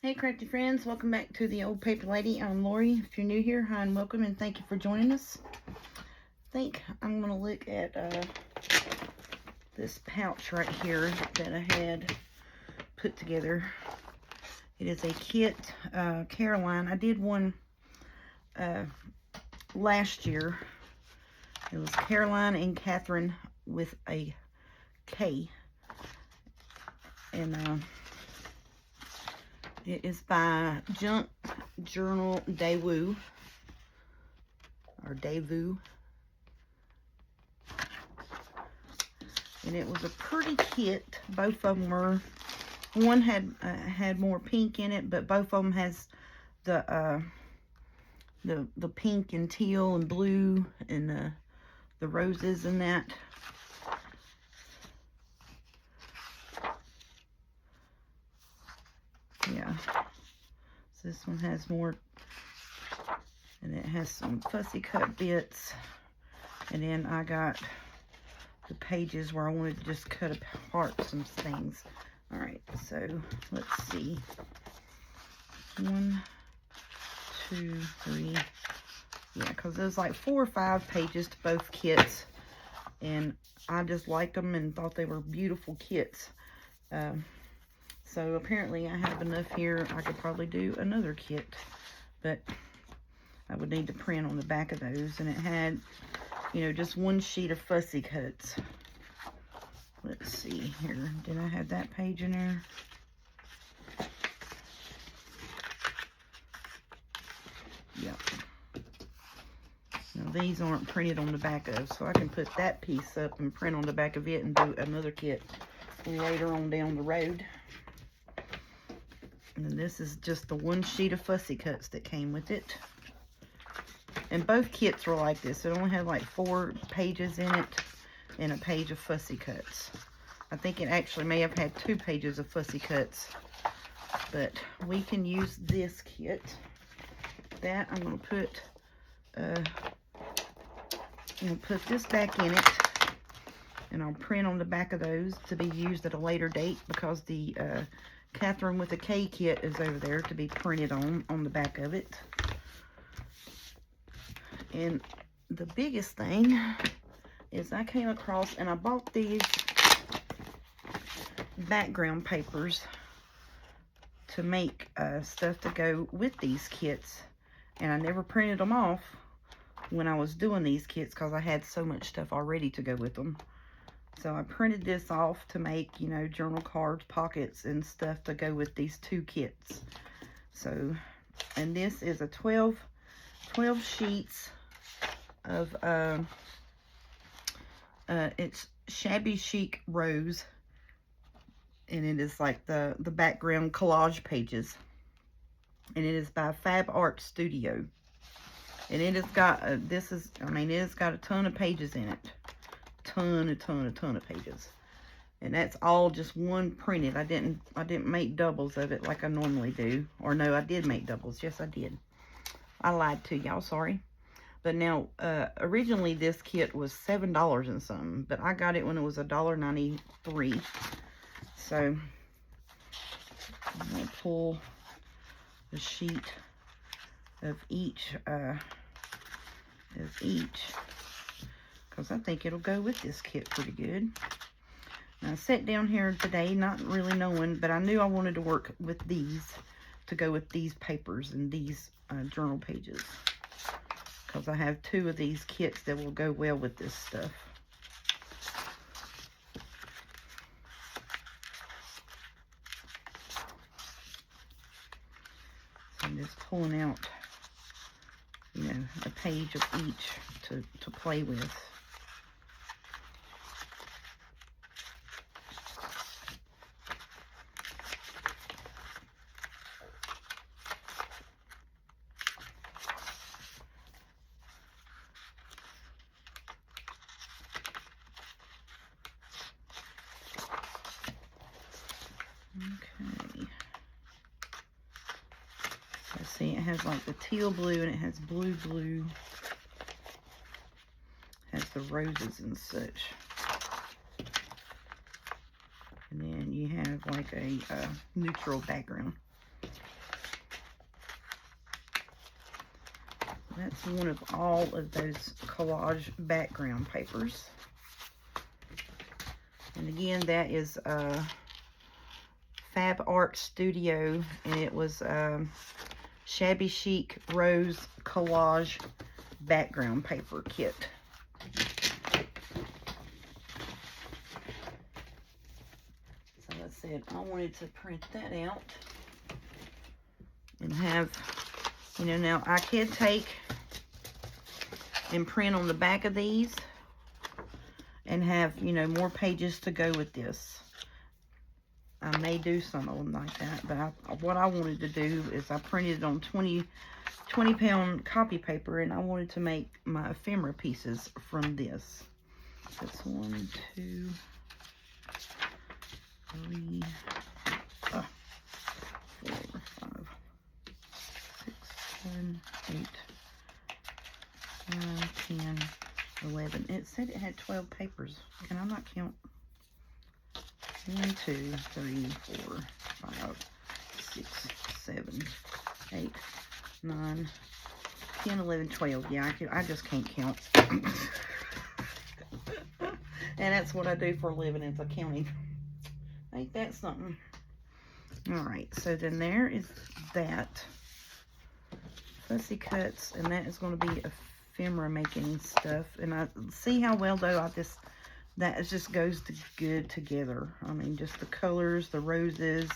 Hey crafty friends, welcome back to the Old Paper Lady. I'm Lori. If you're new here, hi and welcome, and thank you for joining us. I think I'm going to look at this pouch right here that I had put together. It is a kit, Caroline. I did one last year. It was Caroline and Catherine with a K. And it is by Junk Journal Daewoo, or Daewoo. And it was a pretty kit. Both of them were, one had more pink in it, but both of them has the pink and teal and blue and the roses and that. Yeah, so this one has more, and it has some fussy cut bits, and then I got the pages where I wanted to just cut apart some things. All right, so let's see. 1, 2, 3. Yeah, because there's like 4 or 5 pages to both kits, and I just liked them and thought they were beautiful kits. So apparently I have enough here. I could probably do another kit, but I would need to print on the back of those. And it had, you know, just one sheet of fussy cuts. Let's see here. Did I have that page in there? Yep. Now these aren't printed on the back of, so I can put that piece up and print on the back of it and do another kit later on down the road. And this is just the one sheet of fussy cuts that came with it. And both kits were like this. It only had like 4 pages in it and a page of fussy cuts. I think it actually may have had 2 pages of fussy cuts. But we can use this kit. That I'm going to put this back in it. And I'll print on the back of those to be used at a later date, because the Catherine with a K kit is over there to be printed on the back of it. And the biggest thing is I came across, and I bought these background papers to make stuff to go with these kits. And I never printed them off when I was doing these kits because I had so much stuff already to go with them. So I printed this off to make, you know, journal cards, pockets, and stuff to go with these 2 kits. So, and this is a 12 sheets of, it's Shabby Chic Rose. And it is like the background collage pages. And it is by Fab Art Studio. And it has got, it has got a ton of pages in it. Ton of pages, and that's all just one printed. I didn't make doubles of it like I normally do. Or no, I did make doubles. Yes, I did. I lied to y'all, sorry. But now originally this kit was $7 and something, but I got it when it was $1.93. So I'm gonna pull the sheet of each because I think it'll go with this kit pretty good. Now, I sat down here today not really knowing, but I knew I wanted to work with these to go with these papers and these journal pages, because I have 2 of these kits that will go well with this stuff. So I'm just pulling out, you know, a page of each to play with. Okay. Let's see, it has like the teal blue, and it has blue. Has the roses and such. And then you have like a neutral background. That's one of all of those collage background papers. And again, that is Fab Art Studio, and it was Shabby Chic Rose Collage Background Paper Kit. So I said I wanted to print that out and have, you know, now I could take and print on the back of these and have, you know, more pages to go with this. I may do some of them like that, but what I wanted to do is I printed it on 20-pound copy paper, and I wanted to make my ephemera pieces from this. That's 1, 2, 3, 4, 5, 6, 7, 8, 9, 10, 11. It said it had 12 papers. Can I not count? 1, 2, 3, 4, 5, 6, 7, 8, 9, 10, 11, 12. Yeah, I just can't count. And that's what I do for a living, is accounting. Ain't that something? Alright, so then there is that. Fussy Cuts, and that is going to be ephemera making stuff. And I see how well, though, that just goes good together. I mean, just the colors, the roses,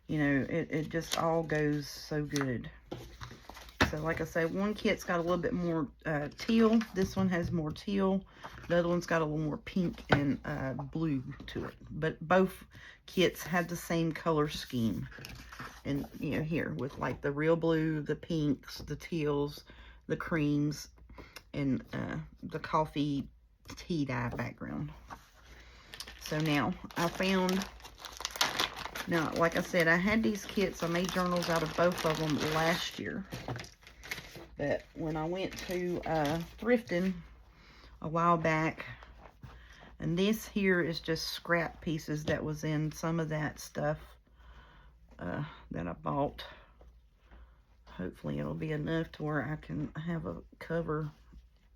you know, it just all goes so good. So like I say, one kit's got a little bit more teal. This one has more teal. The other one's got a little more pink and blue to it. But both kits have the same color scheme. And, you know, here with like the real blue, the pinks, the teals, the creams, and the coffee tea dye background. So now I found, now like I said, I had these kits. I made journals out of both of them last year. But when I went to thrifting a while back, and this here is just scrap pieces that was in some of that stuff that I bought. Hopefully it'll be enough to where I can have a cover,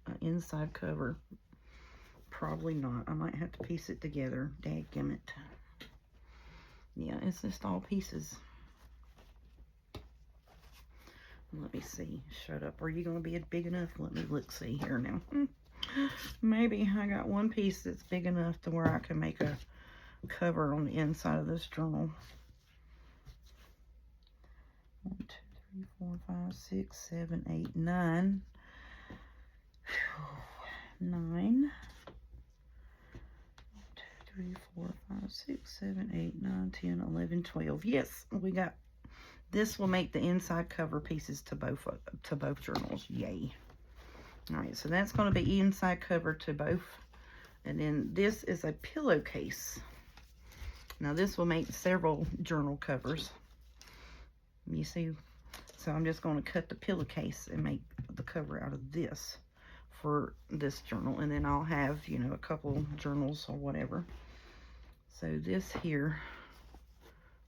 an inside cover. Probably not. I might have to piece it together. Dadgummit. Yeah, it's just all pieces. Let me see. Shut up. Are you going to be big enough? Let me look, see here now. Maybe I got one piece that's big enough to where I can make a cover on the inside of this journal. 1, 2, 3, 4, 5, 6, 7, 8, 9. 9. 3, 4, 5, 6, 7, 8, 9, 10, 11, 12. Yes, we got, this will make the inside cover pieces to both journals. Yay. All right, so that's going to be inside cover to both. And then this is a pillowcase. Now this will make several journal covers. You see, so I'm just going to cut the pillowcase and make the cover out of this for this journal, and then I'll have, you know, a couple journals or whatever. So this here,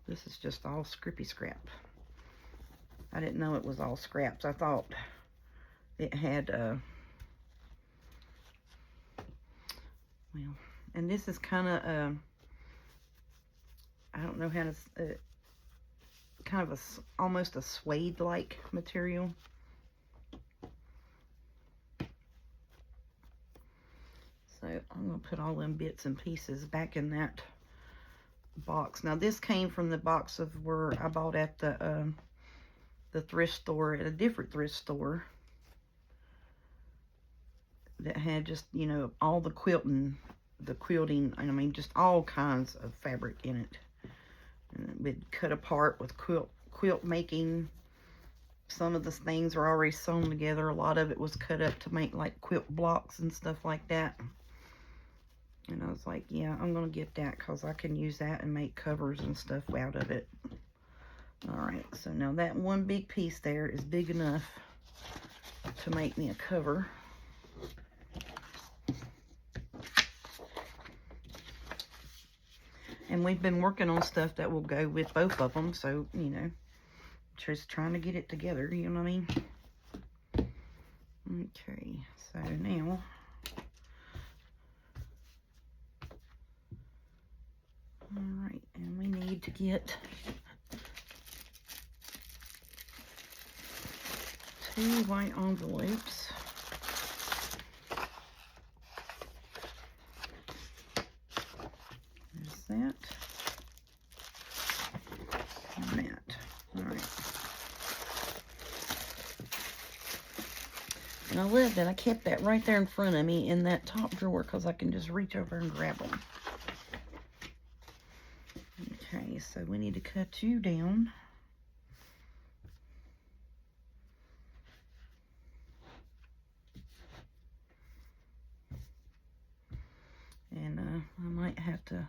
this is just all scrippy scrap. I didn't know it was all scraps. I thought it had well, and this is kind of I don't know how to kind of almost a suede like material. So I'm going to put all them bits and pieces back in that box. Now this came from the box of where I bought at the thrift store, at a different thrift store that had just, you know, all the quilting, I mean, just all kinds of fabric in it. And it would cut apart with quilt making. Some of the things are already sewn together. A lot of it was cut up to make like quilt blocks and stuff like that. And I was like, yeah, I'm going to get that because I can use that and make covers and stuff out of it. Alright, so now that one big piece there is big enough to make me a cover. And we've been working on stuff that will go with both of them, so, you know, just trying to get it together, you know what I mean? Okay, so now all right, and we need to get 2 white envelopes. There's that. And that. All right. And I love that I kept that right there in front of me in that top drawer because I can just reach over and grab them. Okay, so we need to cut you down. And I might have to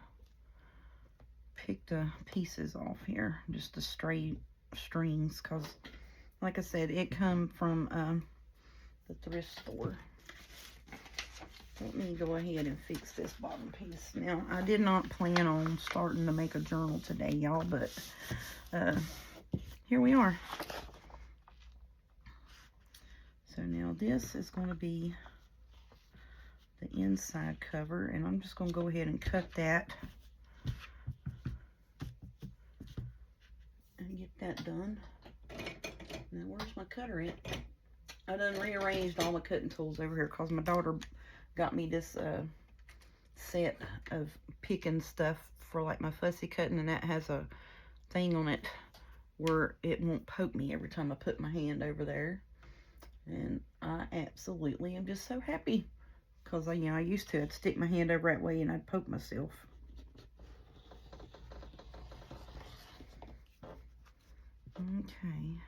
pick the pieces off here, just the straight strings, because like I said, it come from the thrift store. Let me go ahead and fix this bottom piece. Now, I did not plan on starting to make a journal today, y'all, but here we are. So now this is going to be the inside cover, and I'm just going to go ahead and cut that and get that done. Now, where's my cutter at? I done rearranged all my cutting tools over here because my daughter got me this set of picking stuff for like my fussy cutting, and that has a thing on it where it won't poke me every time I put my hand over there. And I absolutely am just so happy because I used to. I'd stick my hand over that way and I'd poke myself. Okay.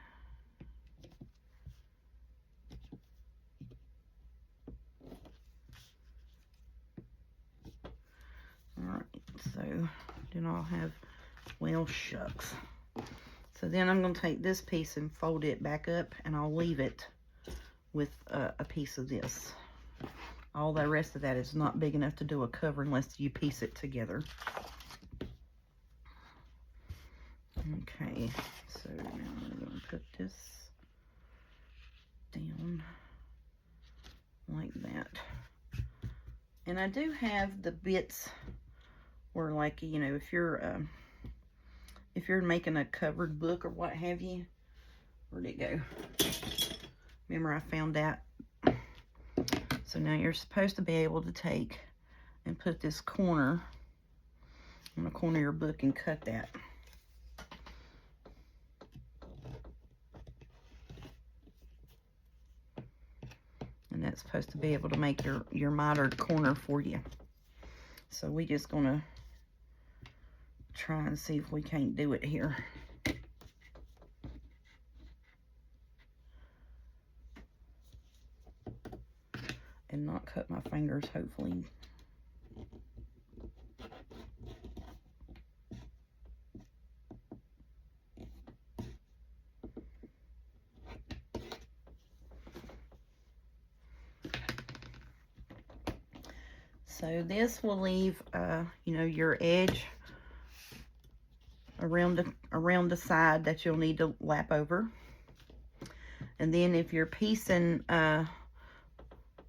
Alright, so then I'll have, well, shucks. So then I'm going to take this piece and fold it back up, and I'll leave it with a piece of this. All the rest of that is not big enough to do a cover unless you piece it together. Okay, so now I'm going to put this down like that. And I do have the bits where, like, if you're making a covered book or what have you. Where'd it go? Remember, I found that. So now you're supposed to be able to take and put this corner on the corner of your book and cut that. And that's supposed to be able to make your mitered corner for you. So we just gonna try and see if we can't do it here. And not cut my fingers, hopefully. So this will leave, your edge around the side that you'll need to lap over. And then if you're piecing,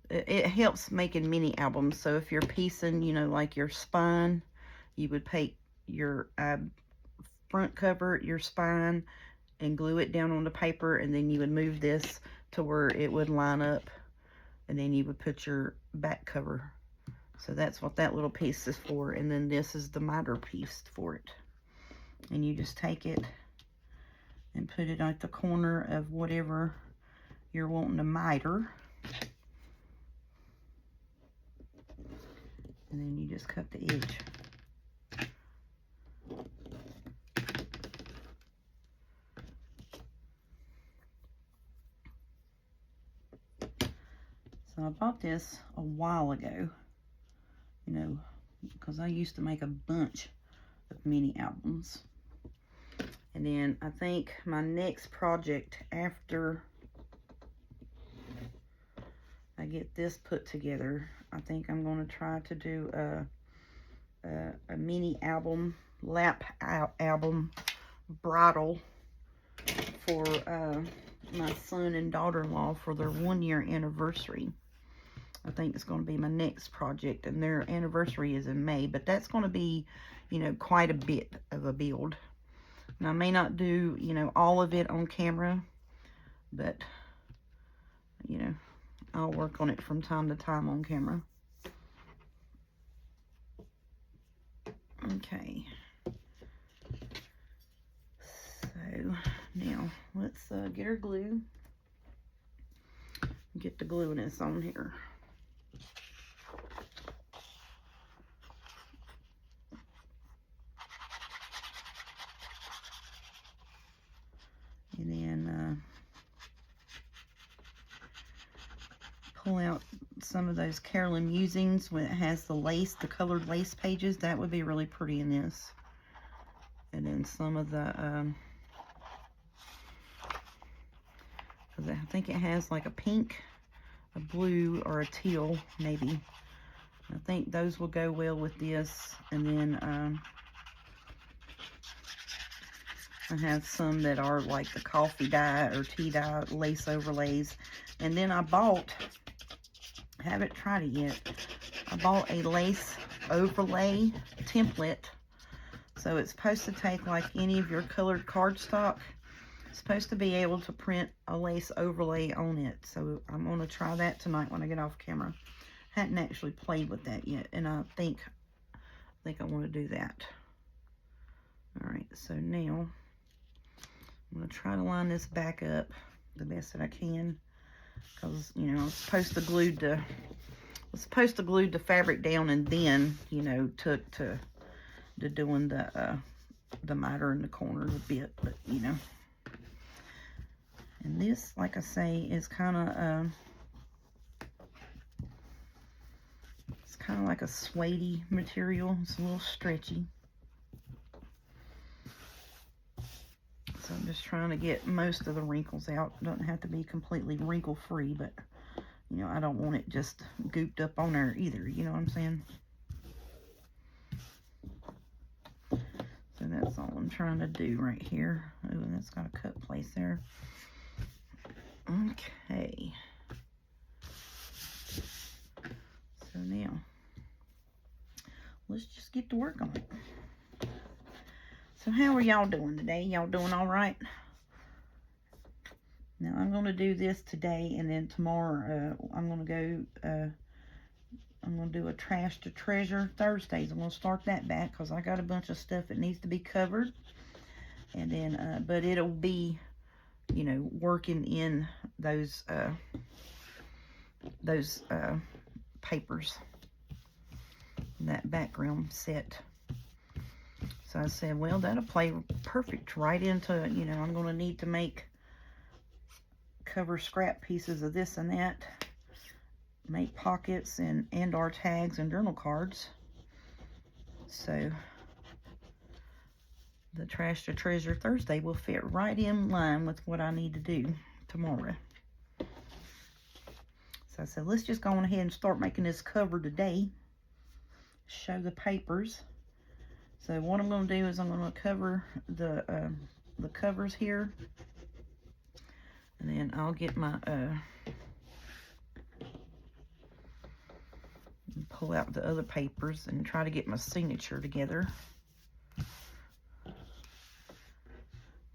it helps making mini albums. So if you're piecing, like your spine, you would take your front cover, your spine, and glue it down on the paper, and then you would move this to where it would line up, and then you would put your back cover. So that's what that little piece is for, and then this is the miter piece for it. And you just take it and put it at the corner of whatever you're wanting to miter. And then you just cut the edge. So I bought this a while ago, because I used to make a bunch of mini albums. And then I think my next project after I get this put together, I think I'm going to try to do a mini album, lap album bridle for my son and daughter-in-law for their 1-year anniversary. I think it's going to be my next project, and their anniversary is in May, but that's going to be, you know, quite a bit of a build. And I may not do, you know, all of it on camera, but, you know, I'll work on it from time to time on camera. Okay. So, now, let's get our glue. Get the gluiness on here. And then pull out some of those Carolyn Musings when it has the lace, the colored lace pages. That would be really pretty in this. And then some of the, because I think it has like a pink, a blue, or a teal, maybe. I think those will go well with this. And then I have some that are like the coffee dye or tea dye lace overlays. And then I bought, haven't tried it yet, I bought a lace overlay template. So it's supposed to take like any of your colored cardstock. It's supposed to be able to print a lace overlay on it. So I'm going to try that tonight when I get off camera. Hadn't actually played with that yet, and I think I want to do that. All right, so now I'm going to try to line this back up the best that I can, because, you know, I was supposed to glue the fabric down, and then, you know, took to doing the miter in the corners a bit, but, you know. And this, like I say, is kind of it's kind of like a suede material. It's a little stretchy. So I'm just trying to get most of the wrinkles out. It doesn't have to be completely wrinkle free, but, you know, I don't want it just gooped up on there either. You know what I'm saying? So that's all I'm trying to do right here. Oh, and that's got a cut place there. Okay. So now, let's just get to work on it. So how are y'all doing today? Y'all doing all right? Now I'm going to do this today, and then tomorrow I'm going to go, I'm going to do a Trash to Treasure Thursdays. I'm going to start that back because I got a bunch of stuff that needs to be covered. And then, but it'll be, you know, working in those papers, that background set. So I said, well, that'll play perfect right into, you know, I'm going to need to make cover scrap pieces of this and that, make pockets and our tags and journal cards. So the Trash to Treasure Thursday will fit right in line with what I need to do tomorrow. So I said, let's just go on ahead and start making this cover today. Show the papers. So what I'm going to do is I'm going to cover the covers here. And then I'll get my, pull out the other papers and try to get my signature together.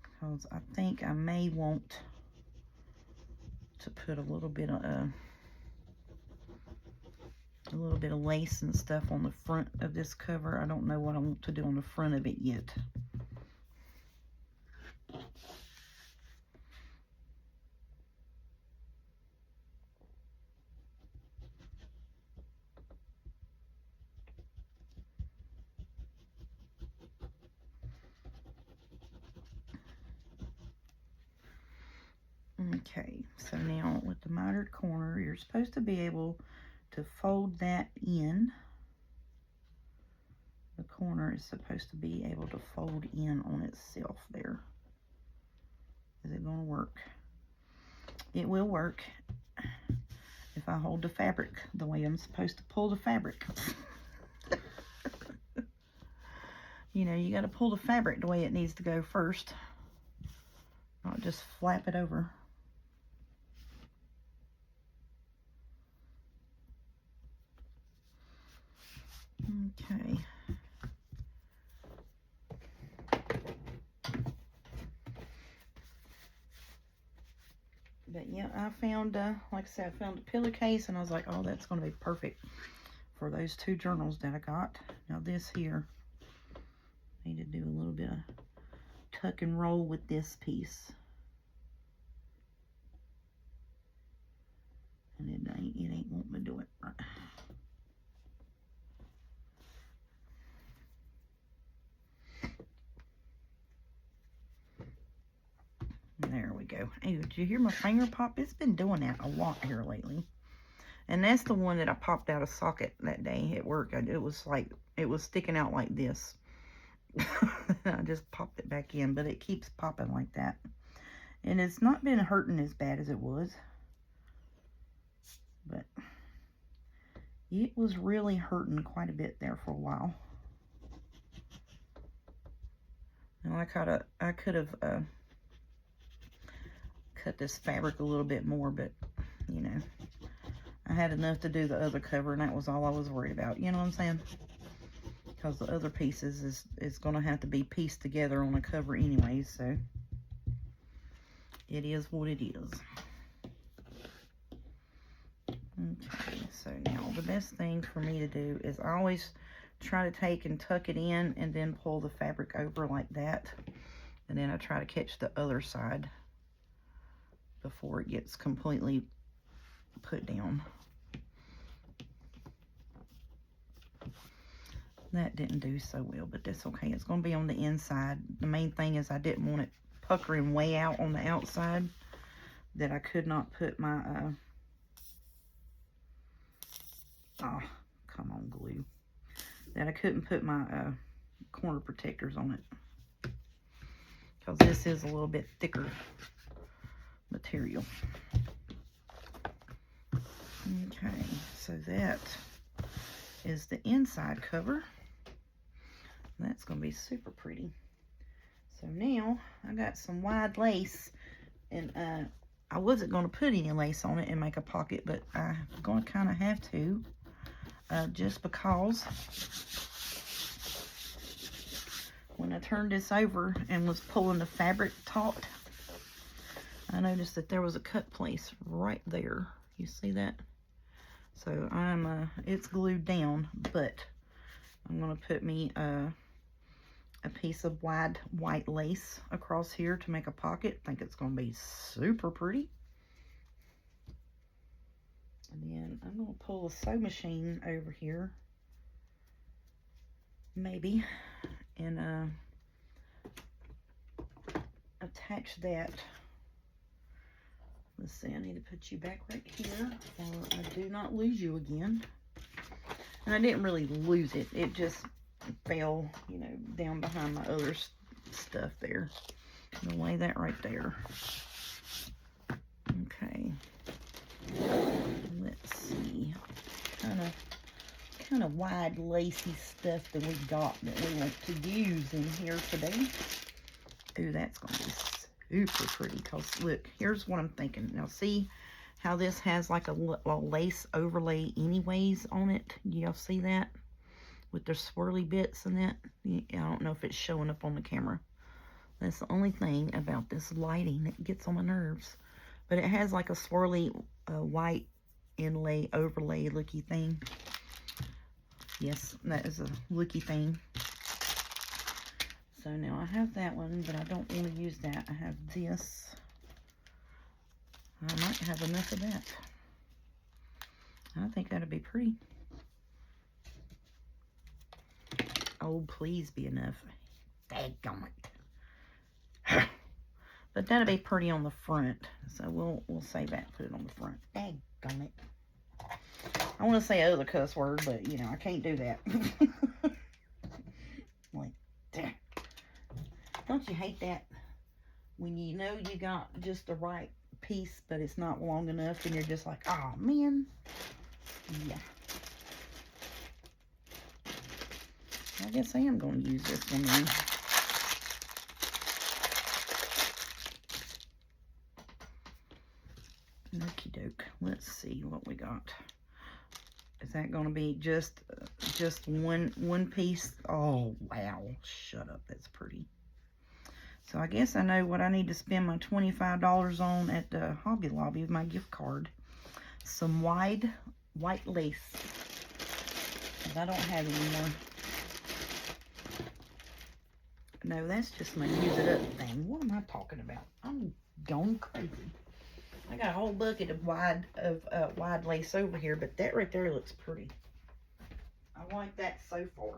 Because I think I may want to put a little bit of lace and stuff on the front of this cover. I don't know what I want to do on the front of it yet. Okay, so now with the mitered corner, you're supposed to be able to fold that in. The corner is supposed to be able to fold in on itself there. Is it going to work? It will work if I hold the fabric the way I'm supposed to pull the fabric. You know, you got to pull the fabric the way it needs to go first, not just flap it over. Okay. But yeah, I found, like I said, I found a pillowcase, and I was like, oh, that's going to be perfect for those 2 journals that I got. Now this here, I need to do a little bit of tuck and roll with this piece. And it ain't wanting to do it right. There we go. Hey, did you hear my finger pop? It's been doing that a lot here lately. And that's the one that I popped out of socket that day at work. It was like, it was sticking out like this. I just popped it back in, but it keeps popping like that. And it's not been hurting as bad as it was. But it was really hurting quite a bit there for a while. And I could have cut this fabric a little bit more, but you know, I had enough to do the other cover, and that was all I was worried about. You know what I'm saying? Because the other pieces is going to have to be pieced together on a cover anyway, so it is what it is. Okay, so now the best thing for me to do is I always try to take and tuck it in and then pull the fabric over like that, and then I try to catch the other side before it gets completely put down. That didn't do so well, but that's okay. It's going to be on the inside. The main thing is I didn't want it puckering way out on the outside, that I could not put my oh, come on, glue. That I couldn't put my corner protectors on it, because this is a little bit thicker material. Okay, so that is the inside cover. That's going to be super pretty. So now I got some wide lace, and I wasn't going to put any lace on it and make a pocket, but I'm going to kind of have to, just because when I turned this over and was pulling the fabric taut, I noticed that there was a cut place right there. You see that? So it's glued down, but I'm going to put me a piece of wide white lace across here to make a pocket. I think it's going to be super pretty. And then I'm going to pull a sew machine over here, maybe, and attach that. Let's see, I need to put you back right here, or I do not lose you again. And I didn't really lose it. It just fell, you know, down behind my other stuff there. I'm gonna lay that right there. Okay. Let's see. Kind of wide, lacy stuff that we got that we want to use in here today. Ooh, that's gonna be super pretty, because look, here's what I'm thinking. Now see how this has like a lace overlay anyways on it? Y'all see that? With the swirly bits and that? I don't know if it's showing up on the camera. That's the only thing about this lighting that gets on my nerves. But it has like a swirly white inlay overlay looky thing. Yes, that is a looky thing. So now I have that one, but I don't want to use that. I have this. I might have enough of that. I think that'll be pretty. Oh, please be enough. Daggone it. But that'll be pretty on the front. So we'll save that and put it on the front. Daggone it. I want to say other cuss word, but you know, I can't do that. Like, damn. Don't you hate that? When you know you got just the right piece, but it's not long enough, and you're just like, oh man. Yeah. I guess I am going to use this one then. Okie doke. Let's see what we got. Is that going to be just one piece? Oh, wow. Shut up. That's pretty. So I guess I know what I need to spend my $25 on at the Hobby Lobby with my gift card. Some white lace. I don't have any more. No, that's just my use it up thing. What am I talking about? I'm going crazy. I got a whole bucket of wide lace over here, but that right there looks pretty. I like that so far.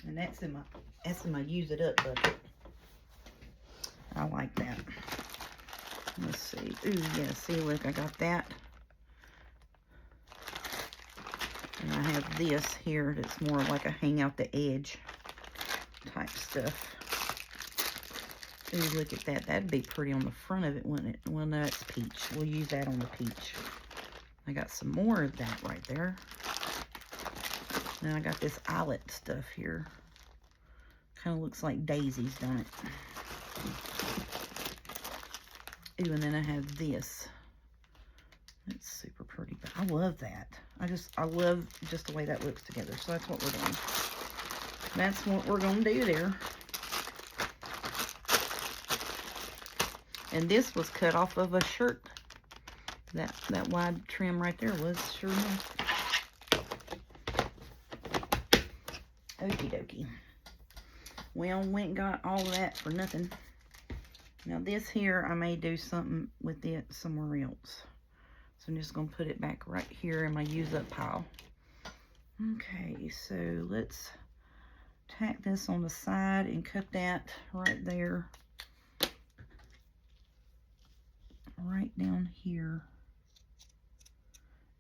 And that's in my use it up bucket. I like that. Let's see. Ooh, yeah, see, look, I got that. And I have this here that's more like a hang out the edge type stuff. Ooh, look at that. That'd be pretty on the front of it, wouldn't it? Well, no, it's peach. We'll use that on the peach. I got some more of that right there. Then I got this eyelet stuff here. Kind of looks like daisies, don't it? Ooh, and then I have this. It's super pretty, but I love that. I love just the way that looks together. So that's what we're doing. That's what we're going to do there. And this was cut off of a shirt. That wide trim right there was, sure enough. Okie dokie. Well, went and got all of that for nothing. Now this here, I may do something with it somewhere else. So I'm just going to put it back right here in my use up pile. Okay, so let's tack this on the side and cut that right there. Right down here.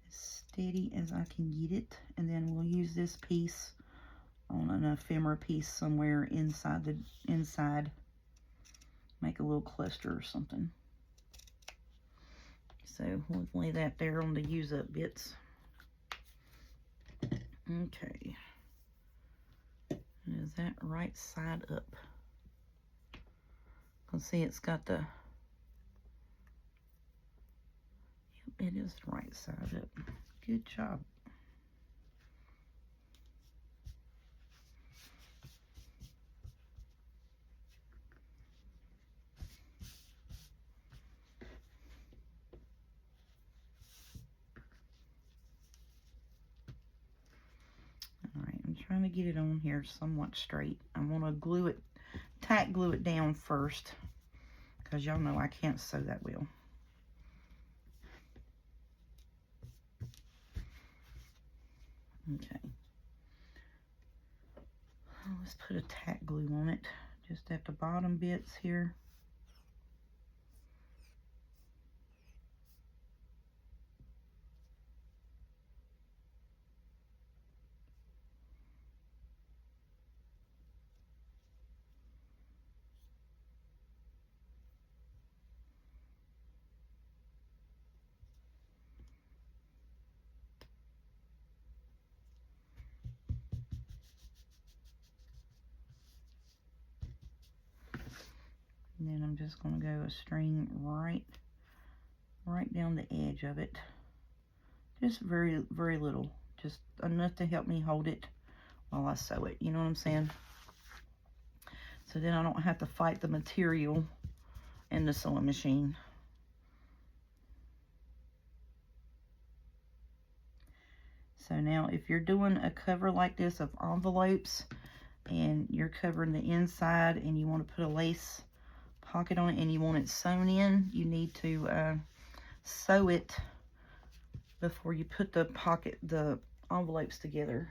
As steady as I can get it. And then we'll use this piece on an ephemera piece somewhere inside. Make a little cluster or something. So we'll lay that there on the use up bits. Okay. And is that right side up? You can see it's got the, yep, it is the right side up. Good job. Trying to get it on here somewhat straight. I want to glue it, tack glue it down first, because y'all know I can't sew that well. Okay. Let's put a tack glue on it, just at the bottom bits here. And then I'm just going to go a string right down the edge of it. Just very, very little. Just enough to help me hold it while I sew it. You know what I'm saying? So then I don't have to fight the material in the sewing machine. So now if you're doing a cover like this of envelopes and you're covering the inside and you want to put a lace pocket on it and you want it sewn in, you need to sew it before you put the envelopes together.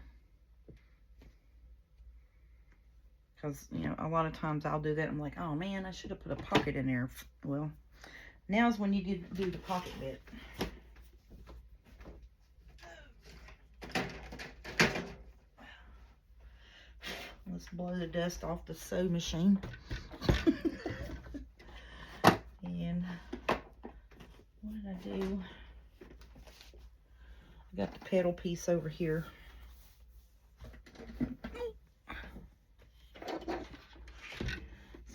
Because, you know, a lot of times I'll do that. I'm like, oh man, I should have put a pocket in there. Well, now's when you do the pocket bit. Let's blow the dust off the sew machine. And what did I do? I got the petal piece over here.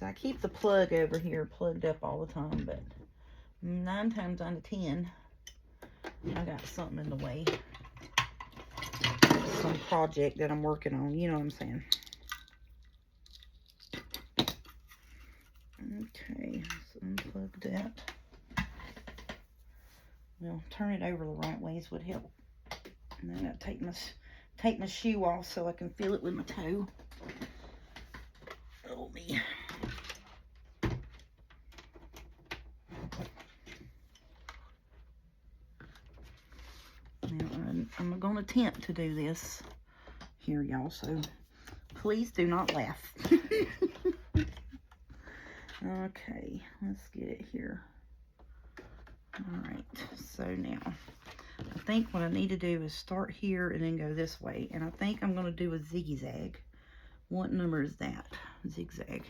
So I keep the plug over here plugged up all the time, but 9 times out of 10, I got something in the way. Some project that I'm working on, you know what I'm saying. Okay, let's unplug that. Well, turn it over the right ways would help. And then I gotta take my shoe off so I can feel it with my toe. Oh me. Now I'm gonna attempt to do this here, y'all. So please do not laugh. Okay, let's get it here. Alright, so now I think what I need to do is start here and then go this way. And I think I'm going to do a zigzag. What number is that? Zigzag.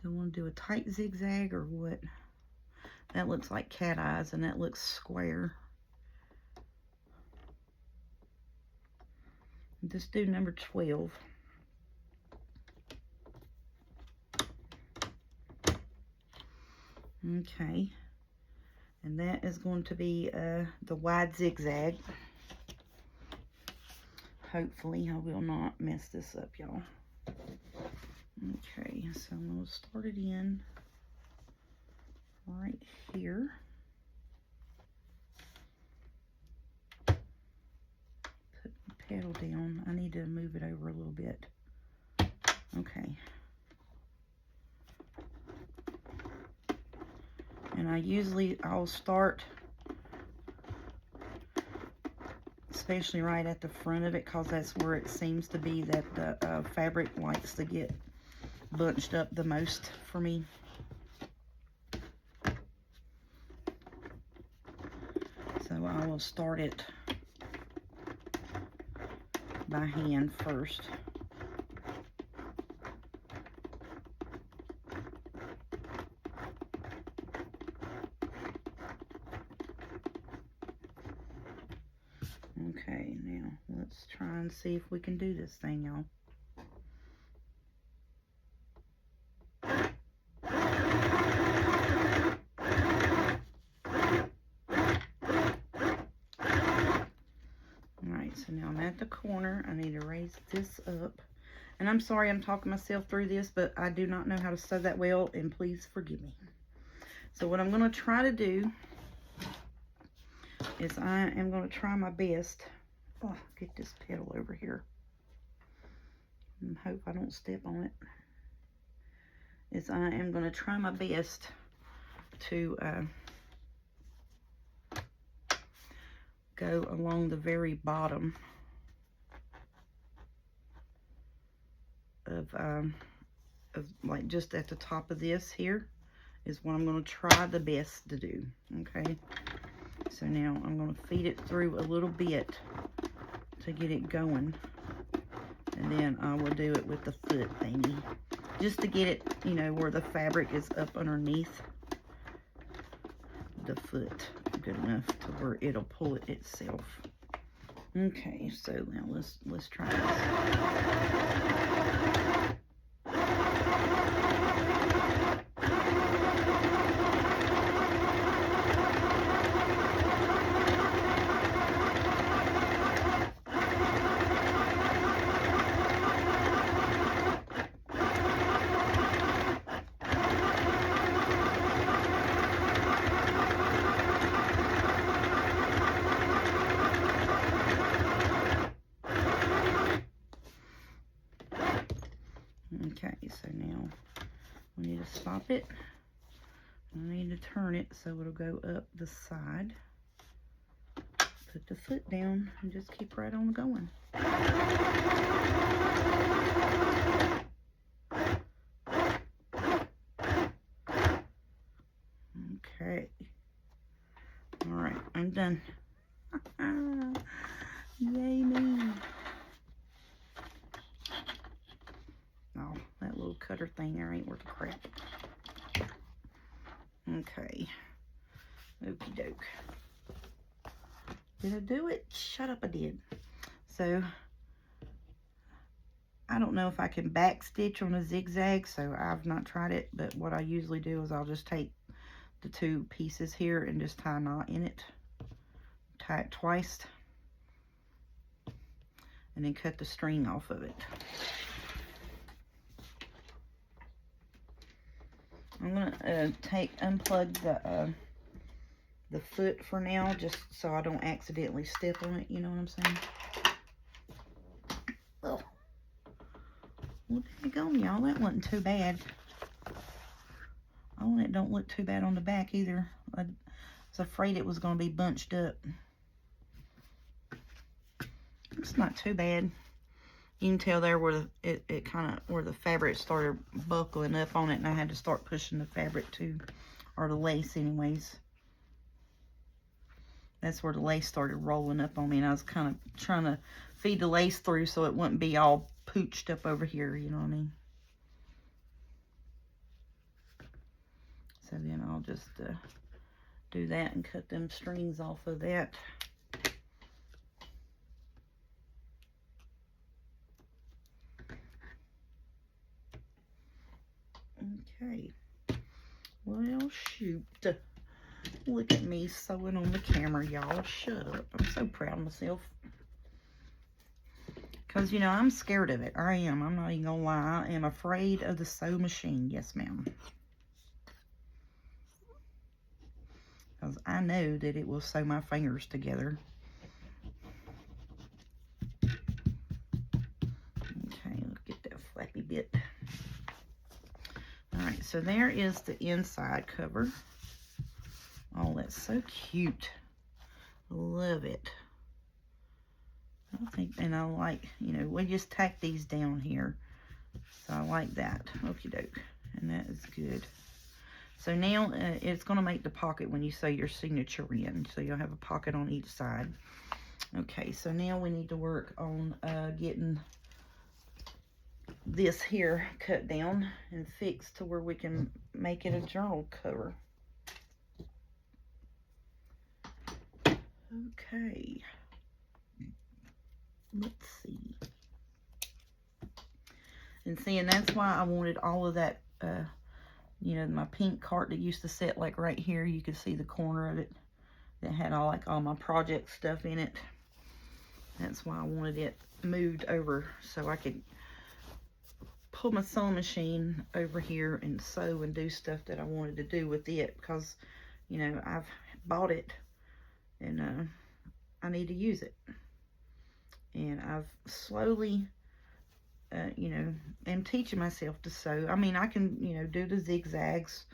Do I want to do a tight zigzag or what? That looks like cat eyes and that looks square. Just do number 12. Okay, and that is going to be the wide zigzag. Hopefully I will not mess this up, y'all. Okay, so I'm going to start it in right here. Put the pedal down. I need to move it over a little bit. Okay. And I'll start, especially right at the front of it, because that's where it seems to be that the fabric likes to get bunched up the most for me. So I will start it by hand first. Okay, now let's try and see if we can do this thing, y'all. Alright, so now I'm at the corner. I need to raise this up. And I'm sorry I'm talking myself through this, but I do not know how to sew that well, and please forgive me. So what I'm going to try to do is I am going to try my best. Oh, get this pedal over here. And hope I don't step on it. Is I am going to try my best to go along the very bottom of like just at the top of this here is what I'm going to try the best to do. Okay, so now I'm going to feed it through a little bit to get it going, and then I will do it with the foot thingy just to get it, you know, where the fabric is up underneath the foot good enough to where it'll pull it itself. Okay, so now let's try this. Okay, so now we need to stop it. I need to turn it so it'll go up the side. Put the foot down and just keep right on going. Okay. Alright, I'm done. Yay me. Oh, that little cutter thing there ain't worth a crap. Okay. Okie doke. Did I do it? Shut up, I did. So, I don't know if I can back stitch on a zigzag, so I've not tried it, but what I usually do is I'll just take the 2 pieces here and just tie a knot in it. Tie it twice. And then cut the string off of it. I'm gonna unplug the foot for now, just so I don't accidentally step on it, you know what I'm saying? Oh. Well, there you go, y'all. That wasn't too bad. Oh, it don't look too bad on the back either. I was afraid it was going to be bunched up. It's not too bad. You can tell there where it kind of, where the fabric started buckling up on it, and I had to start pushing the fabric too, or the lace anyways. That's where the lace started rolling up on me, and I was kind of trying to feed the lace through so it wouldn't be all pooched up over here, you know what I mean? So then I'll just do that and cut them strings off of that. Okay. Well, shoot. Look at me sewing on the camera, y'all. Shut up. I'm so proud of myself. Because, you know, I'm scared of it. I am. I'm not even going to lie. I am afraid of the sew machine. Yes, ma'am. Because I know that it will sew my fingers together. Okay, look at that flappy bit. Alright, so there is the inside cover. Oh, that's so cute. Love it. I think, and I like, you know, we just tack these down here. So I like that. Okie doke. And that is good. So now it's going to make the pocket when you sew your signature in. So you'll have a pocket on each side. Okay, so now we need to work on getting this here cut down and fixed to where we can make it a journal cover. Okay. Let's see. And see, and that's why I wanted all of that, you know, my pink cart that used to sit like right here. You could see the corner of it that had all my project stuff in it. That's why I wanted it moved over so I could pull my sewing machine over here and sew and do stuff that I wanted to do with it, because, you know, I've bought it and I need to use it. And I've slowly, you know, am teaching myself to sew. I mean, I can, you know, do the zigzags.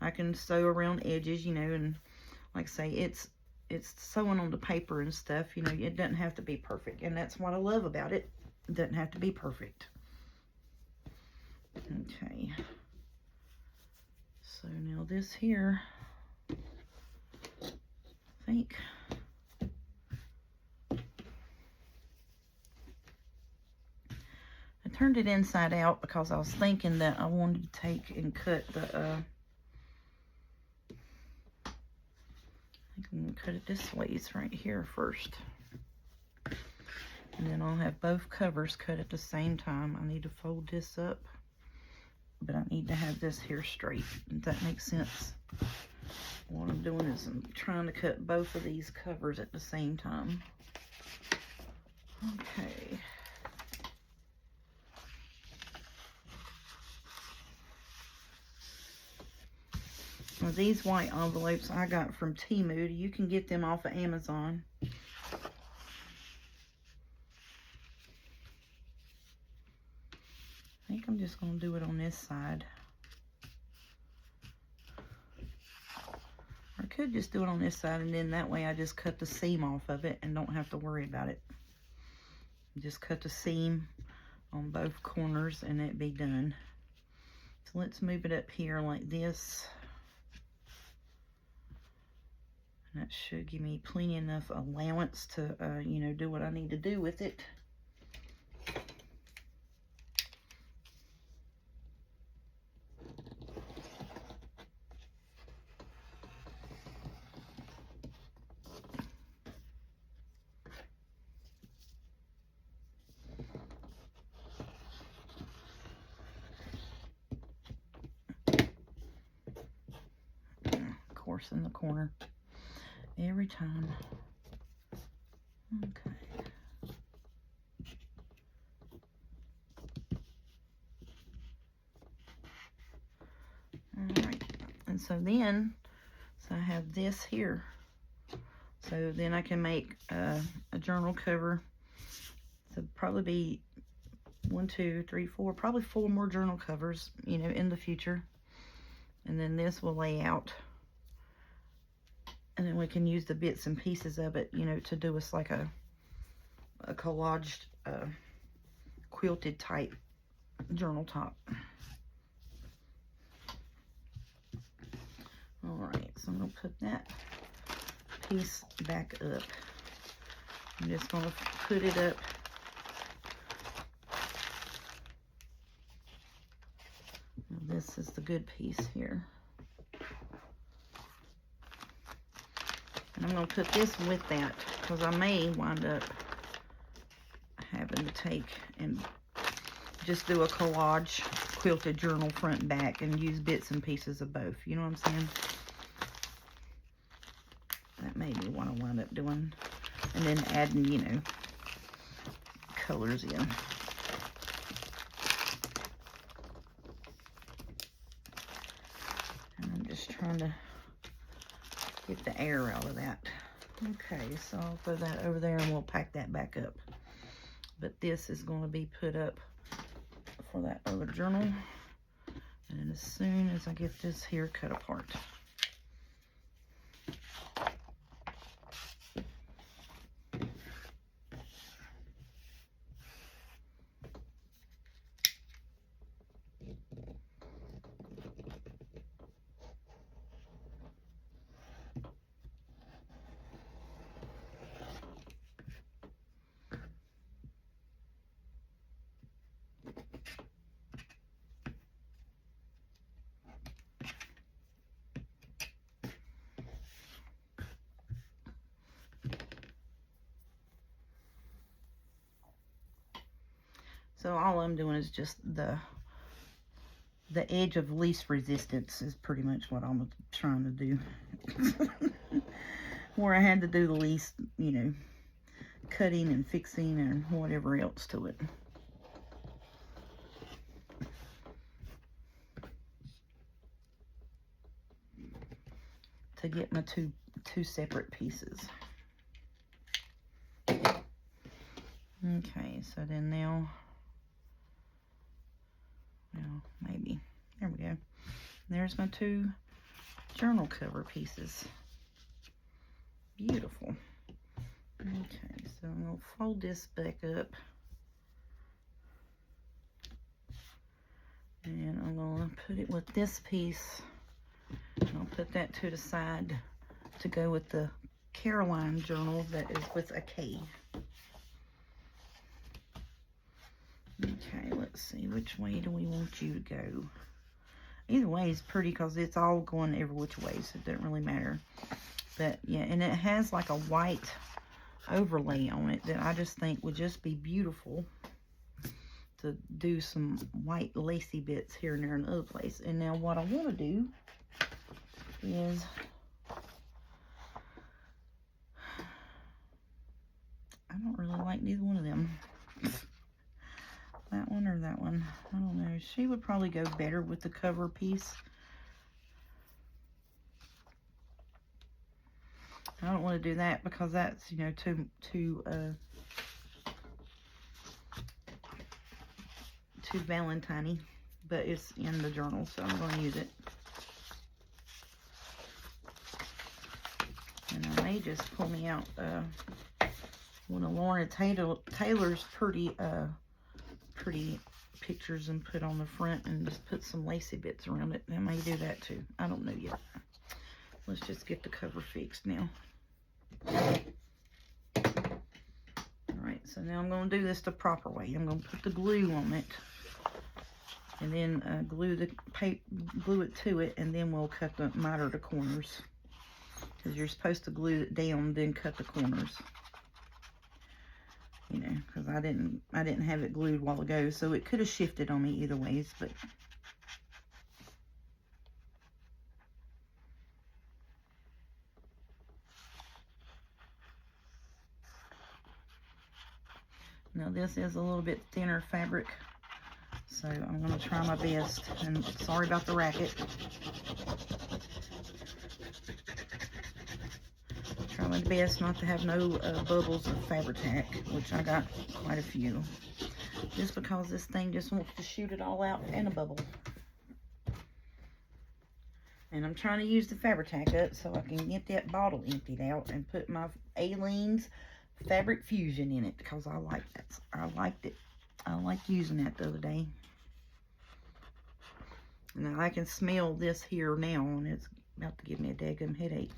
I can sew around edges, you know, and like I say, it's sewing on the paper and stuff, you know, it doesn't have to be perfect. And that's what I love about it. It doesn't have to be perfect. Okay. So now this here, I think, I turned it inside out because I was thinking that I wanted to take and cut the, I think I'm going to cut it this ways right here first. And then I'll have both covers cut at the same time. I need to fold this up, but I need to have this here straight, if that makes sense. What I'm doing is I'm trying to cut both of these covers at the same time. Okay. Now these white envelopes I got from Temu. You can get them off of Amazon. I think I'm just going to do it on this side. Or I could just do it on this side, and then that way I just cut the seam off of it and don't have to worry about it. Just cut the seam on both corners and it'd be done. So let's move it up here like this. And that should give me plenty enough allowance to, you know, do what I need to do with it. course, in the corner. Every time. Okay. Alright. And so then, I have this here. So then I can make a journal cover. So probably be 1, 2, 3, 4, probably 4 more journal covers, you know, in the future. And then this will lay out. And then we can use the bits and pieces of it, you know, to do us like a collaged, quilted type journal top. Alright, so I'm going to put that piece back up. I'm just going to put it up. This is the good piece here. And I'm going to put this with that because I may wind up having to take and just do a collage quilted journal front and back and use bits and pieces of both. You know what I'm saying? That may be what I wind up doing. And then adding, you know, colors in. And I'm just trying to get the air out of that. Okay, so I'll throw that over there and we'll pack that back up. But this is going to be put up for that other journal. And as soon as I get this here cut apart. So all I'm doing is just the edge of least resistance is pretty much what I'm trying to do. Where I had to do the least, you know, cutting and fixing and whatever else to it. To get my two separate pieces. Okay, so then now, well, maybe, there we go. There's my 2 journal cover pieces. Beautiful. Okay, so I'm going to fold this back up. And I'm going to put it with this piece. And I'll put that to the side to go with the Caroline journal that is with a K. Okay, let's see, which way do we want you to go? Either way is pretty because it's all going every which way, so it doesn't really matter. But yeah, and it has like a white overlay on it that I just think would just be beautiful to do some white lacy bits here and there in the other place. And now what I want to do is I don't really like neither one of them. That one or that one. I don't know. She would probably go better with the cover piece. I don't want to do that because that's, you know, too Valentine-y. But it's in the journal, so I'm going to use it. And I may just pull me out one of Lorna Taylor's pretty pictures and put on the front and just put some lacy bits around it. I may do that too. I don't know yet. Let's just get the cover fixed now. Alright, so now I'm going to do this the proper way. I'm going to put the glue on it and then glue it to it, and then we'll miter the corners. Because you're supposed to glue it down, then cut the corners. You know, because I didn't have it glued a while ago, so it could have shifted on me either ways, but Now this is a little bit thinner fabric, so I'm going to try my best, and sorry about the racket. Try my best not to have no bubbles of Fabri-Tac, which I got quite a few. Just because this thing just wants to shoot it all out in a bubble. And I'm trying to use the Fabri-Tac up so I can get that bottle emptied out and put my Aleene's Fabric Fusion in it, because I like that. I liked it. I liked using that the other day. And I can smell this here now, and it's about to give me a daggum headache.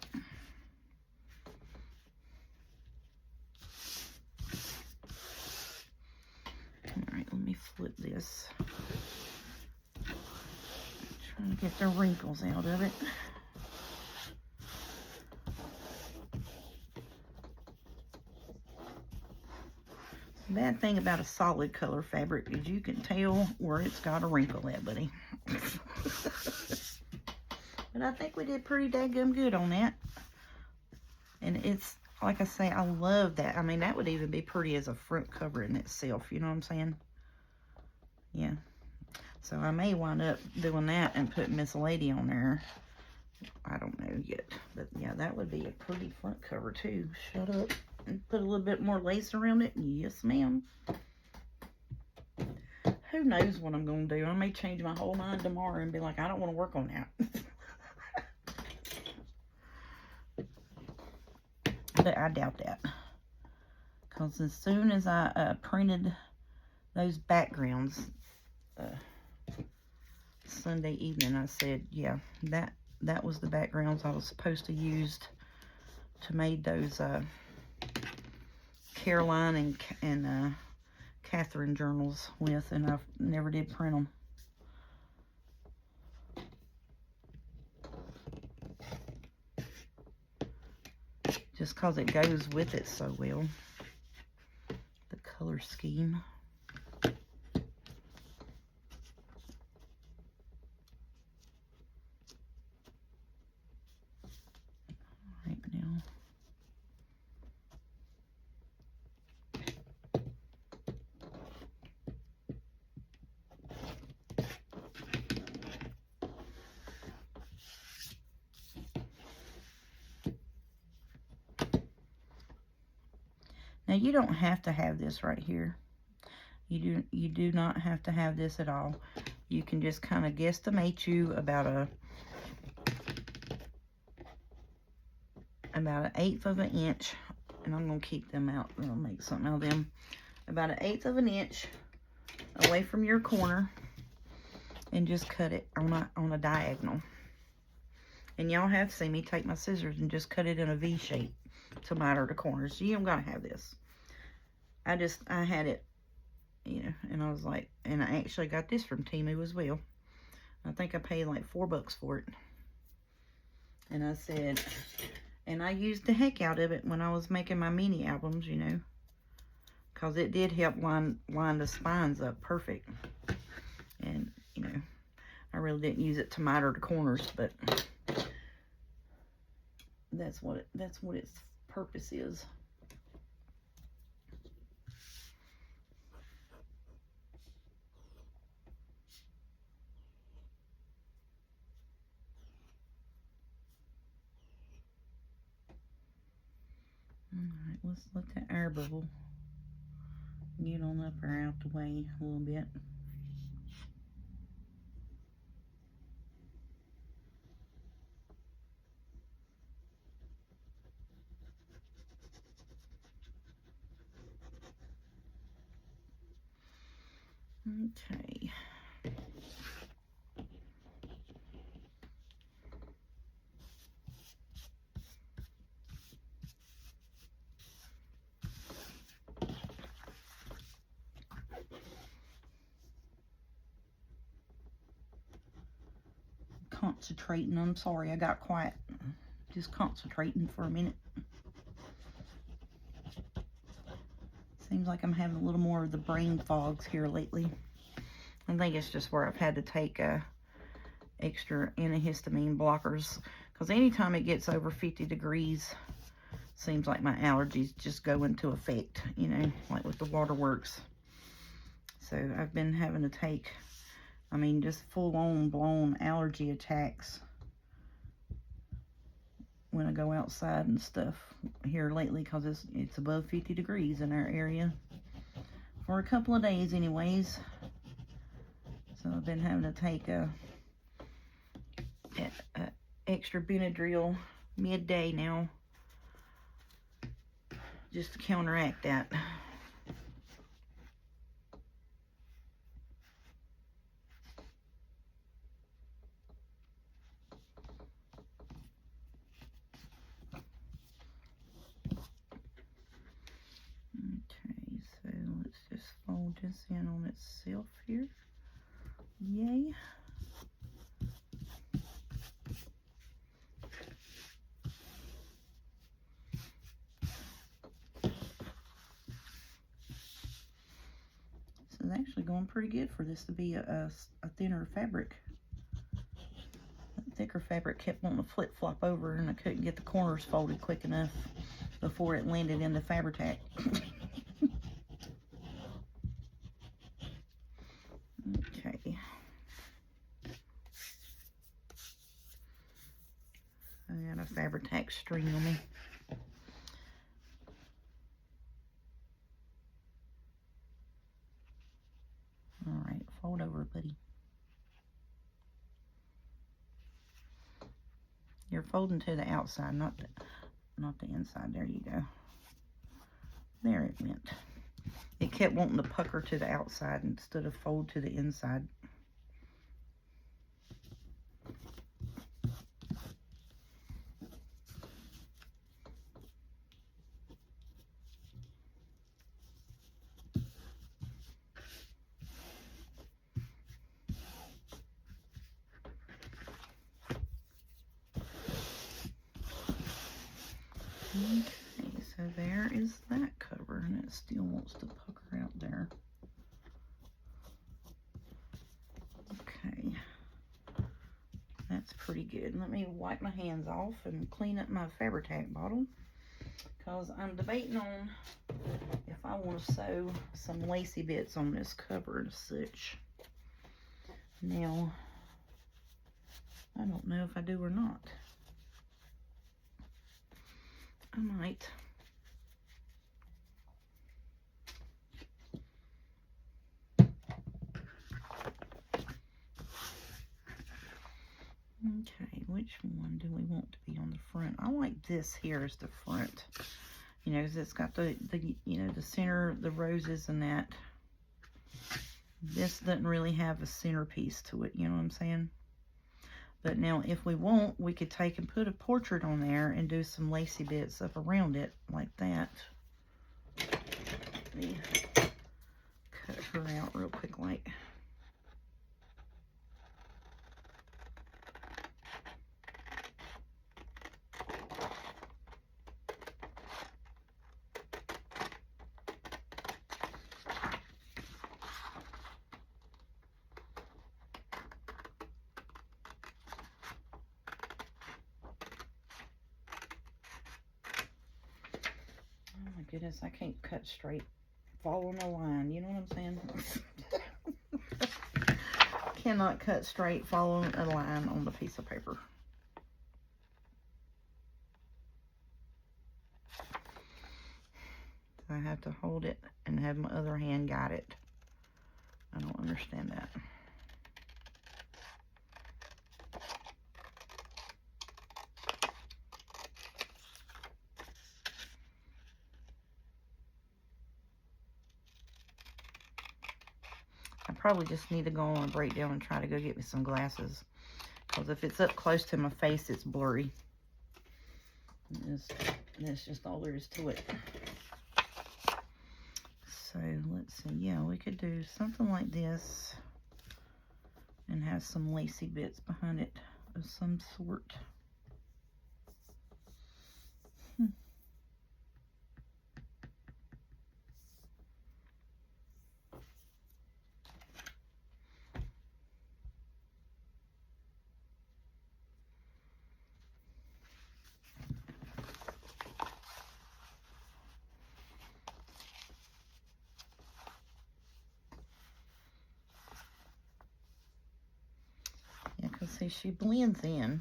Alright, let me flip this. Trying to get the wrinkles out of it. The bad thing about a solid color fabric is you can tell where it's got a wrinkle at, buddy. But I think we did pretty daggum good on that. And it's, like I say, I love that. I mean, that would even be pretty as a front cover in itself, you know what I'm saying? Yeah. So I may wind up doing that and put Miss Lady on there. I don't know yet. But yeah, that would be a pretty front cover too. Shut up. And put a little bit more lace around it. Yes, ma'am. Who knows what I'm going to do? I may change my whole mind tomorrow and be like, I don't want to work on that. But I doubt that. Because as soon as I printed those backgrounds Sunday evening, I said, yeah, that was the backgrounds I was supposed to use to make those Caroline and Catherine journals with, and I never did print them. Just because it goes with it so well. The color scheme. Right now. Now you don't have to have this right here. You do not have to have this at all. You can just kind of guesstimate you about an 1/8 of an inch, and I'm gonna keep them out. I'll make something out of them. About 1/8 of an inch away from your corner, and just cut it on a diagonal. And y'all have seen me take my scissors and just cut it in a V shape to miter the corners. So you don't gotta have this. I had it, you know, and I was like, and I actually got this from Temu as well. I think I paid like $4 for it. And I said, and I used the heck out of it when I was making my mini albums, you know, because it did help line the spines up perfect. And, you know, I really didn't use it to miter the corners, but that's what its purpose is. Alright, let's let that air bubble get on up or out the way a little bit. Okay. Concentrating. I'm sorry, I got quiet. Just concentrating for a minute. Seems like I'm having a little more of the brain fogs here lately. I think it's just where I've had to take extra antihistamine blockers, because anytime it gets over 50 degrees, seems like my allergies just go into effect, you know, like with the waterworks. So I've been having to take, I mean, just full-on blown allergy attacks when I go outside and stuff here lately, because it's above 50 degrees in our area for a couple of days anyways. So I've been having to take a extra Benadryl midday now just to counteract that. Okay, so let's just fold this in on itself here. Yay. This is actually going pretty good for this to be a thinner fabric. That thicker fabric kept wanting to flip-flop over, and I couldn't get the corners folded quick enough before it landed in the Fabri-Tac. Okay. I got a Fabri-Tac string on me. Alright, fold over, buddy. You're folding to the outside, not the inside. There you go. There it went. It kept wanting to pucker to the outside instead of fold to the inside. Okay, so there is that cover, and it still wants to pucker out there. Okay, that's pretty good. Let me wipe my hands off and clean up my Fabri-Tac bottle, because I'm debating on if I want to sew some lacy bits on this cover and such. Now, I don't know if I do or not. I might. Okay, which one do we want to be on the front? I like this here as the front. You know, because it's got the you know, the center, the roses and that. This doesn't really have a centerpiece to it, you know what I'm saying? But now, if we want, we could take and put a portrait on there and do some lacy bits up around it, like that. Let me cut her out real quick, like. Goodness, I can't cut straight following a line, you know what I'm saying? Cannot cut straight following a line on the piece of paper. So I have to hold it and have my other hand guide it. I don't understand that. Probably just need to go on a breakdown and try to go get me some glasses, because if it's up close to my face, it's blurry. And that's just all there is to it. So let's see. Yeah, we could do something like this and have some lacy bits behind it of some sort. See, she blends in.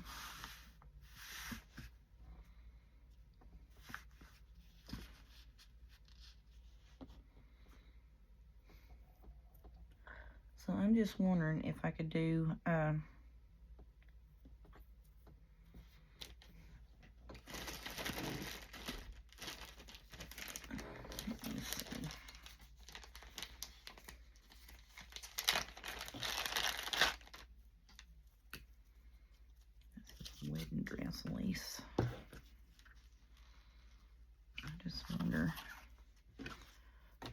So I'm just wondering if I could do wedding dress lace. I just wonder.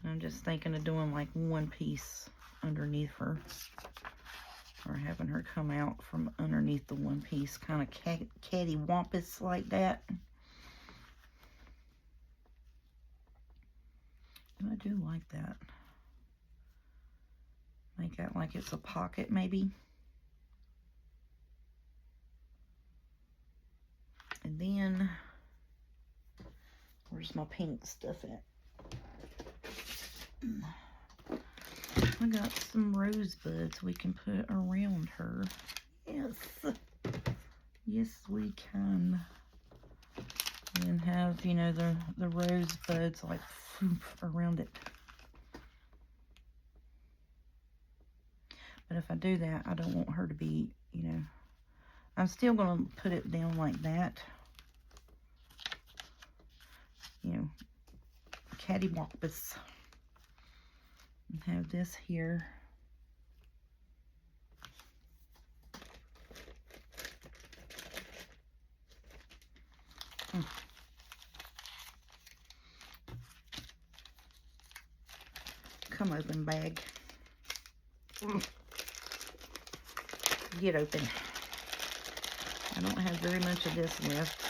I'm just thinking of doing like one piece underneath her, or having her come out from underneath the one piece, kind of cattywampus like that. I do like that. Make that like it's a pocket maybe. And then, where's my pink stuff at? I got some rosebuds we can put around her. Yes. Yes, we can. And have, you know, the rosebuds like around it. But if I do that, I don't want her to be, you know, I'm still going to put it down like that. You know, cattywampus. And have this here. Come open, bag. Get open. I don't have very much of this left.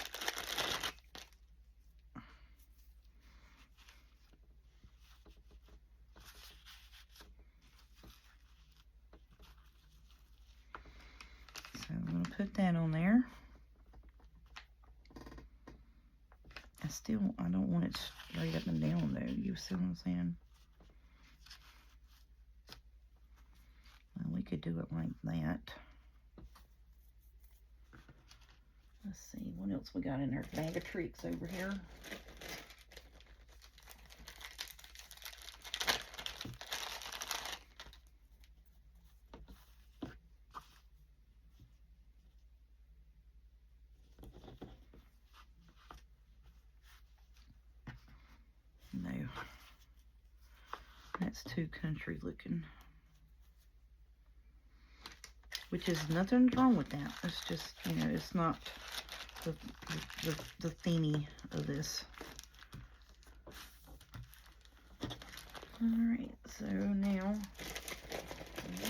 So I'm going to put that on there. I don't want it straight up and down though. You see what I'm saying? Well, we could do it like that. Let's see, what else we got in our bag of tricks over here? No, that's too country looking. Which is nothing wrong with that. It's just, you know, it's not the themey of this. Alright, so now,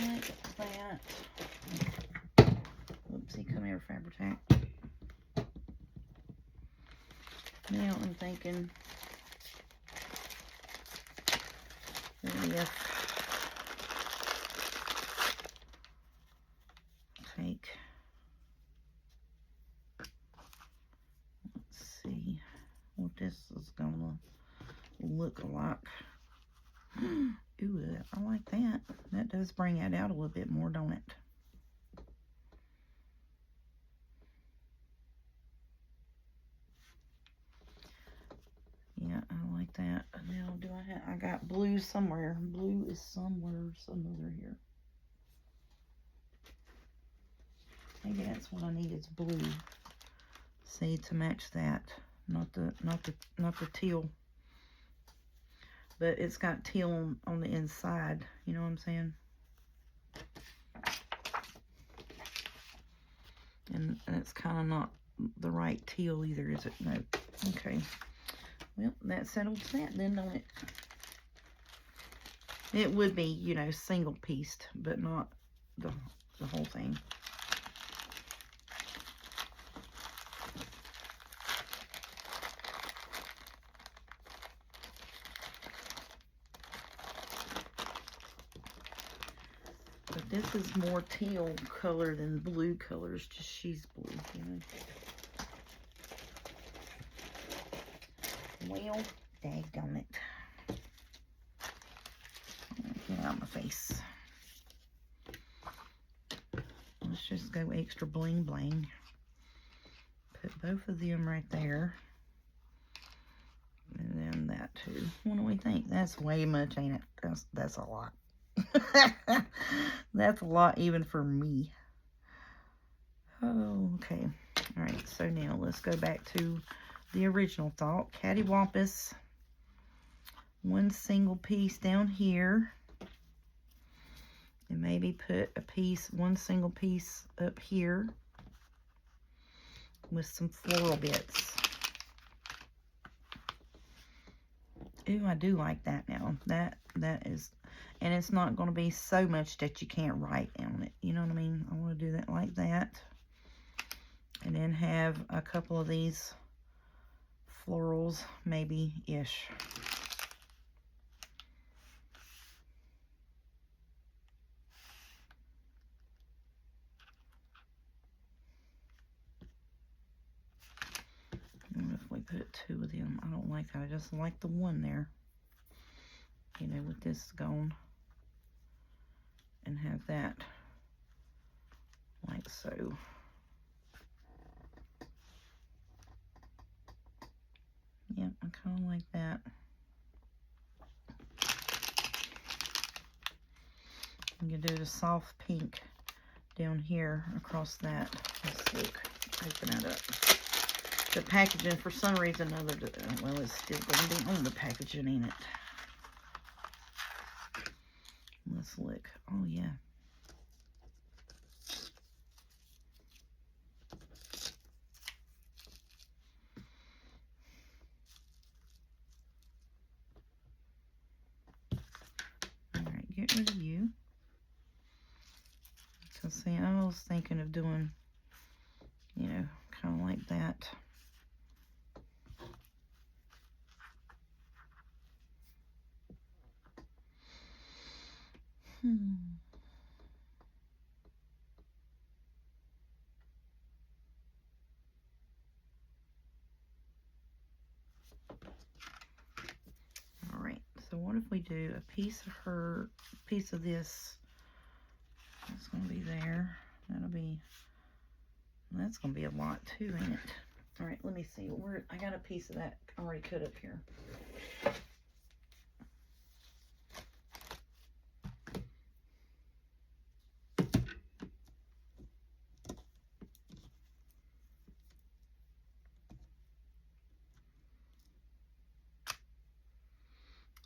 like that. Whoopsie, come here, Fabri-Tac. Now I'm thinking, if take, let's see what this is gonna look like. Ooh, I like that. That does bring it out a little bit more, don't it? Yeah, I like that. Now, do I have, I got blue somewhere. Blue is somewhere here. Maybe that's what I need is blue. See, to match that. Not the teal. But it's got teal on the inside. You know what I'm saying? And it's kind of not the right teal either, is it? No. Okay. Well, that settles that then, don't it? It would be, you know, single pieced, but not the whole thing. But this is more teal color than blue colors, just she's blue, you know. Well, daggone it. Get out of my face. Let's just go go extra bling bling. Put both of them right there. And then that too. What do we think? That's way much, ain't it? That's a lot. That's a lot even for me. Oh, okay. All right, so now let's go back to the original thought. Cattywampus. One single piece down here. And maybe put a piece, one single piece up here with some floral bits. Ooh, I do like that now. That is, and it's not going to be so much that you can't write on it. You know what I mean? I want to do that like that. And then have a couple of these florals, maybe-ish. And if we put two of them, I don't like that. I just like the one there. You know, with this gone. And have that like so. Yep, I kind of like that. I'm going to do the soft pink down here across that. Let's look. Open that up. The packaging, for some reason or other, well, it's still going to be on the packaging, ain't it? Let's look. Oh, yeah. Alright, get rid of you. So, see, I was thinking of doing, you know, kind of like that. Alright, so what if we do a piece of her, piece of this, that's going to be there. That'll be, that's going to be a lot too, ain't it? Alright, let me see. Where I got a piece of that already cut up here.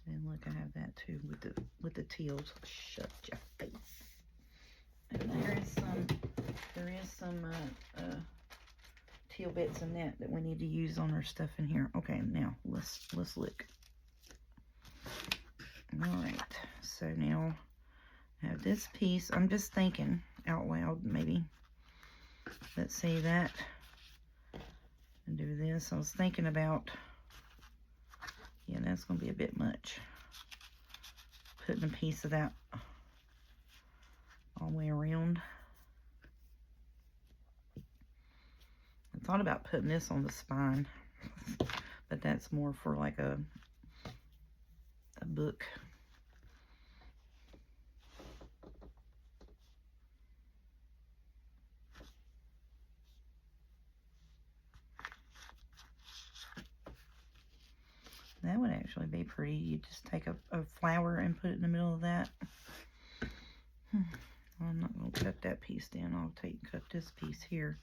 And look, I have that too with the teals. Shut your face. And there is some teal bits in that we need to use on our stuff in here. Okay, now let's look. All right, so now I have this piece. I'm just thinking out loud, maybe. Let's see that and do this. I was thinking about, yeah, that's going to be a bit much. Putting a piece of that all the way around. I thought about putting this on the spine, but that's more for like a book. That would actually be pretty. You just take a flower and put it in the middle of that. I'm not going to cut that piece down. I'll cut this piece here.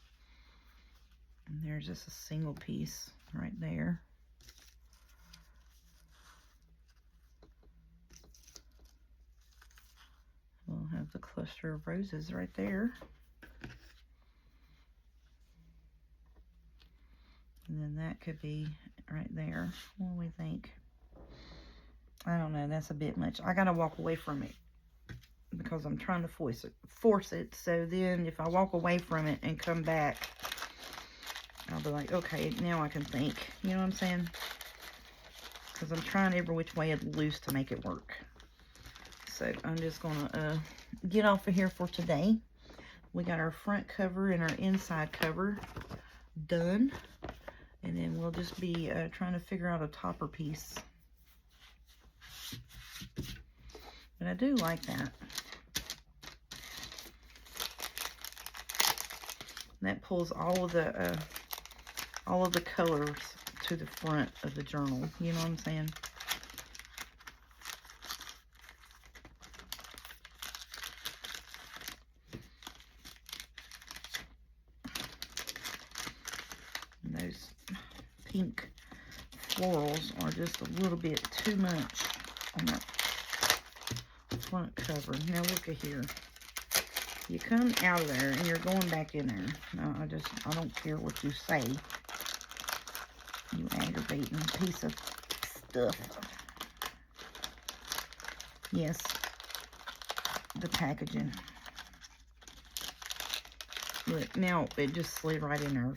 And there's just a single piece right there. We'll have the cluster of roses right there. And then that could be right there. What do we think? I don't know. That's a bit much. I got to walk away from it because I'm trying to force it. So then if I walk away from it and come back, I'll be like, okay, now I can think. You know what I'm saying? Because I'm trying every which way loose to make it work. So I'm just going to get off of here for today. We got our front cover and our inside cover done. And then we'll just be trying to figure out a topper piece. But I do like that. And that pulls all of the colors to the front of the journal. You know what I'm saying? And those pink florals are just a little bit too much on that front cover. Now look at here. You come out of there and you're going back in there. No, I don't care what you say. You aggravating piece of stuff. Yes, the packaging. Look, now it just slid right in there.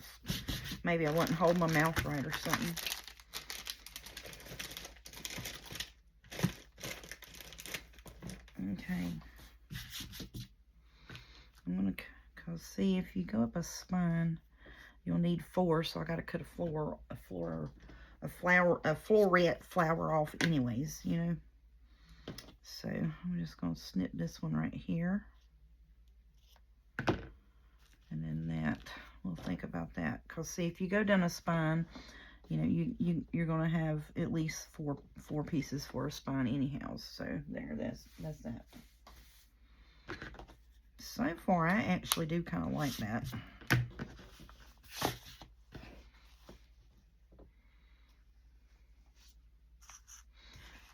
Maybe I wouldn't hold my mouth right or something. Okay. I'm gonna, cause see, if you go up a spine, you'll need 4, so I gotta cut a floret flower off anyways, you know. So I'm just gonna snip this one right here. And then that, we'll think about that. Cause see, if you go down a spine, you know, you're gonna have at least four pieces for a spine anyhow. So there, that's that. So far, I actually do kind of like that.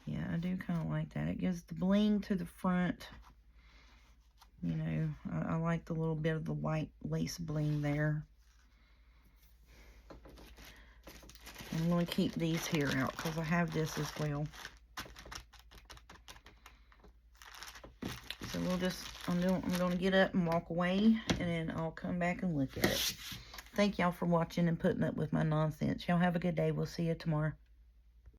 Yeah, I do kind of like that. It gives the bling to the front. You know, I like the little bit of the white lace bling there. I'm going to keep these here out because I have this as well. So we'll just, I'm going to get up and walk away, and then I'll come back and look at it. Thank y'all for watching and putting up with my nonsense. Y'all have a good day. We'll see you tomorrow.